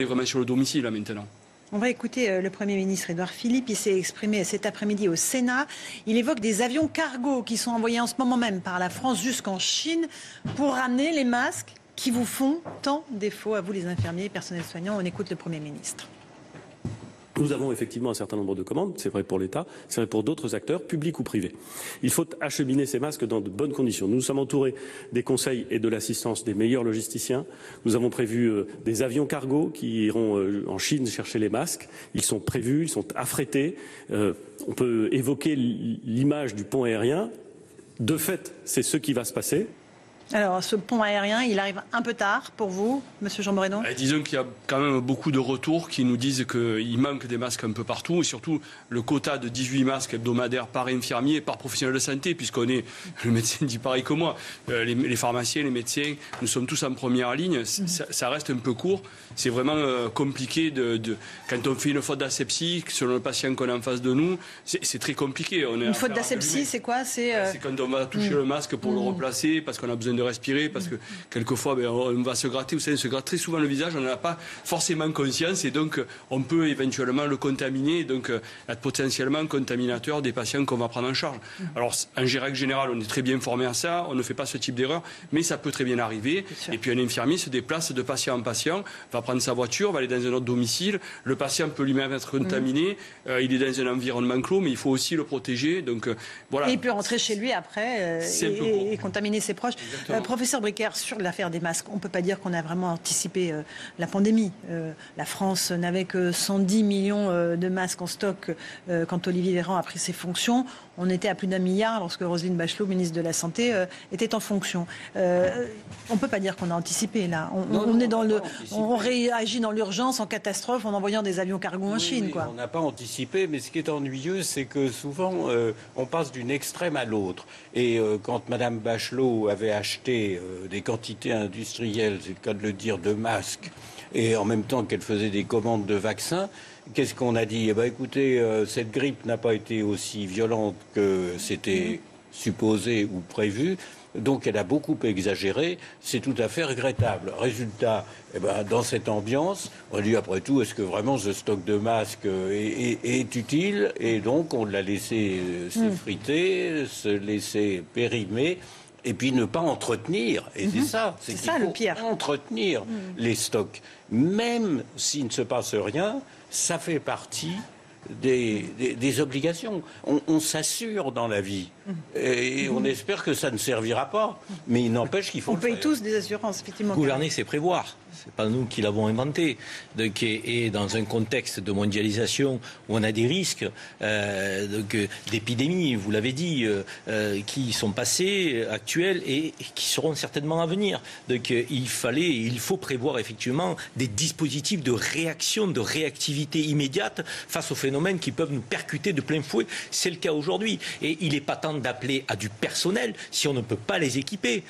vraiment sur le domicile là, maintenant. On va écouter le Premier ministre Édouard Philippe. Il s'est exprimé cet après-midi au Sénat. Il évoque des avions cargo qui sont envoyés en ce moment même par la France jusqu'en Chine pour ramener les masques qui vous font tant défaut à vous les infirmiers et personnels soignants. On écoute le Premier ministre. Nous avons effectivement un certain nombre de commandes, c'est vrai pour l'État, c'est vrai pour d'autres acteurs, publics ou privés. Il faut acheminer ces masques dans de bonnes conditions. Nous sommes entourés des conseils et de l'assistance des meilleurs logisticiens. Nous avons prévu des avions cargo qui iront en Chine chercher les masques. Ils sont prévus, ils sont affrétés. On peut évoquer l'image du pont aérien. De fait, c'est ce qui va se passer. Alors, ce pont aérien, il arrive un peu tard pour vous, Monsieur Jean Morédon ? Disons qu'il y a quand même beaucoup de retours qui nous disent qu'il manque des masques un peu partout, et surtout le quota de 18 masques hebdomadaires par infirmier et par professionnel de santé, puisqu'on est, le médecin dit pareil que moi, les pharmaciens, les médecins, nous sommes tous en première ligne, ça reste un peu court. C'est vraiment compliqué quand on fait une faute d'asepsie, selon le patient qu'on a en face de nous, c'est très compliqué. Une faute d'asepsie, c'est quoi ? C'est quand on va toucher le masque pour le replacer, parce qu'on a besoin de respirer, parce que quelquefois on va se gratter, vous savez, on se gratte très souvent le visage, on n'en a pas forcément conscience et donc on peut éventuellement le contaminer et donc être potentiellement contaminateur des patients qu'on va prendre en charge. Alors en règle générale, on est très bien formé à ça, on ne fait pas ce type d'erreur, mais ça peut très bien arriver. Et puis un infirmier se déplace de patient en patient, va prendre sa voiture, va aller dans un autre domicile, le patient peut lui-même être contaminé, il est dans un environnement clos, mais il faut aussi le protéger. Donc voilà. Et il peut rentrer chez lui après et contaminer ses proches. Professeur Briquer, sur l'affaire des masques, on ne peut pas dire qu'on a vraiment anticipé la pandémie. La France n'avait que 110 millions de masques en stock quand Olivier Véran a pris ses fonctions. On était à plus d'1 milliard lorsque Roselyne Bachelot, ministre de la Santé, était en fonction. On ne peut pas dire qu'on a anticipé là. On réagit dans l'urgence, en catastrophe, en envoyant des avions cargo en Chine. Quoi. On n'a pas anticipé, mais ce qui est ennuyeux, c'est que souvent, on passe d'une extrême à l'autre. Et quand Mme Bachelot avait acheté des quantités industrielles, c'est le cas de le dire, de masques, et en même temps qu'elle faisait des commandes de vaccins, qu'est-ce qu'on a dit ? Eh bien, écoutez, cette grippe n'a pas été aussi violente que c'était supposé ou prévu. Donc elle a beaucoup exagéré, c'est tout à fait regrettable. Résultat, eh ben, dans cette ambiance, on dit après tout, est-ce que vraiment ce stock de masques est utile ? Et donc on l'a laissé s'effriter, se laisser périmer. Et puis ne pas entretenir, et c'est ça le pire. Entretenir les stocks. Même s'il ne se passe rien, ça fait partie des obligations. On s'assure dans la vie. Et on espère que ça ne servira pas. Mais il n'empêche qu'il faut le faire. On paye tous des assurances, effectivement. Gouverner, c'est prévoir. C'est pas nous qui l'avons inventé. Et dans un contexte de mondialisation où on a des risques d'épidémies, vous l'avez dit, qui sont passés, actuels et qui seront certainement à venir. Donc il faut prévoir effectivement des dispositifs de réaction, de réactivité immédiate face aux phénomènes qui peuvent nous percuter de plein fouet. C'est le cas aujourd'hui. Et il n'est pas temps d'appeler à du personnel si on ne peut pas les équiper.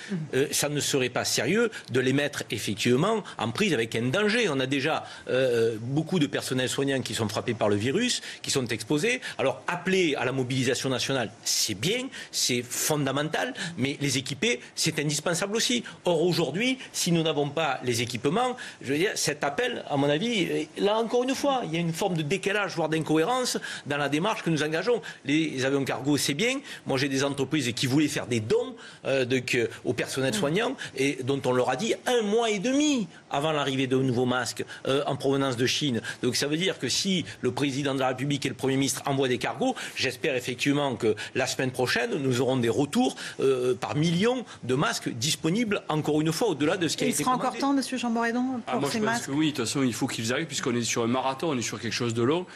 Ça ne serait pas sérieux de les mettre effectivement en prise avec un danger. On a déjà beaucoup de personnels soignants qui sont frappés par le virus, qui sont exposés. Alors appeler à la mobilisation nationale, c'est bien, c'est fondamental, mais les équiper, c'est indispensable aussi. Or aujourd'hui, si nous n'avons pas les équipements, je veux dire, cet appel, à mon avis, là encore une fois, il y a une forme de décalage, voire d'incohérence dans la démarche que nous engageons. Les avions cargo, c'est bien. Moi, j'ai des entreprises qui voulaient faire des dons au personnel soignant et dont on leur a dit 1 mois et demi avant l'arrivée de nouveaux masques en provenance de Chine. Donc ça veut dire que si le président de la République et le Premier ministre envoient des cargos, j'espère effectivement que la semaine prochaine, nous aurons des retours par millions de masques disponibles, encore une fois, au-delà de ce qui a été commandé. Il sera encore temps, monsieur Jean Morédon, pour ces masques ? Moi, je pense que oui. De toute façon, il faut qu'ils arrivent, puisqu'on est sur un marathon, on est sur quelque chose de long.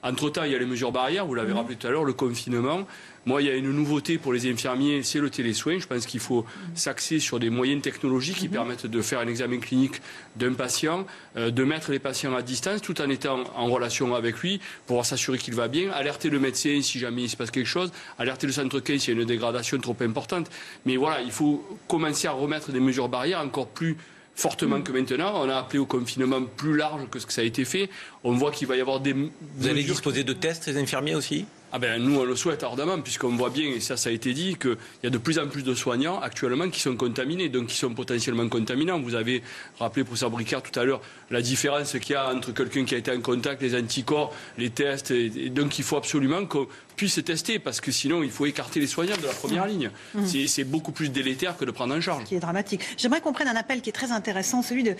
Entre-temps, il y a les mesures barrières, vous l'avez rappelé tout à l'heure, le confinement. Moi, il y a une nouveauté pour les infirmiers, c'est le télésoin. Je pense qu'il faut s'axer sur des moyens technologiques qui permettent de faire un examen clinique d'un patient, de mettre les patients à distance tout en étant en relation avec lui pour s'assurer qu'il va bien, alerter le médecin si jamais il se passe quelque chose, alerter le centre 15 s'il y a une dégradation trop importante. Mais voilà, il faut commencer à remettre des mesures barrières encore plus fortement que maintenant. On a appelé au confinement plus large que ce que ça a été fait. On voit qu'il va y avoir des... Vous allez disposer de tests, les infirmiers aussi ? Nous, on le souhaite ardemment, puisqu'on voit bien, et ça a été dit, qu'il y a de plus en plus de soignants actuellement qui sont contaminés, donc qui sont potentiellement contaminants. Vous avez rappelé, professeur Bricard, tout à l'heure, la différence qu'il y a entre quelqu'un qui a été en contact, les anticorps, les tests. Et donc, il faut absolument qu'on puisse tester, parce que sinon, il faut écarter les soignants de la première ligne. C'est beaucoup plus délétère que de prendre en charge. Ce qui est dramatique. J'aimerais qu'on prenne un appel qui est très intéressant, celui de